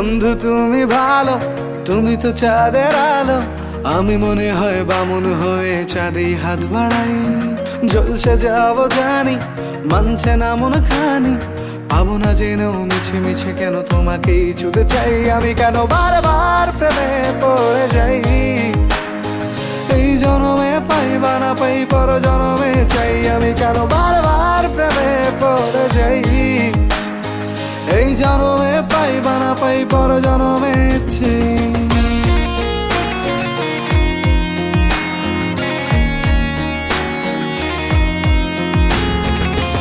বন্ধু তুমি ভালো, তুমি তো চাঁদের আলো। আমি মনে হয় বামুন হয়ে চাঁদেই হাত বাড়াই। ঝলসে যাবো জানি, মানছে না মন খানি। পাবো না জেনেও মিছে মিছে কেন তোমাকেই ছুতে চাই। আমি কেন বারবার প্রেমে পড়ে যাই। এই জনমে পাই বা না পাই, পর জনমে চাই। আমি কেন বারবার প্রেমে পড়ে যাই। এই জনমে পাই বা না পাই, পর জনমে চাই।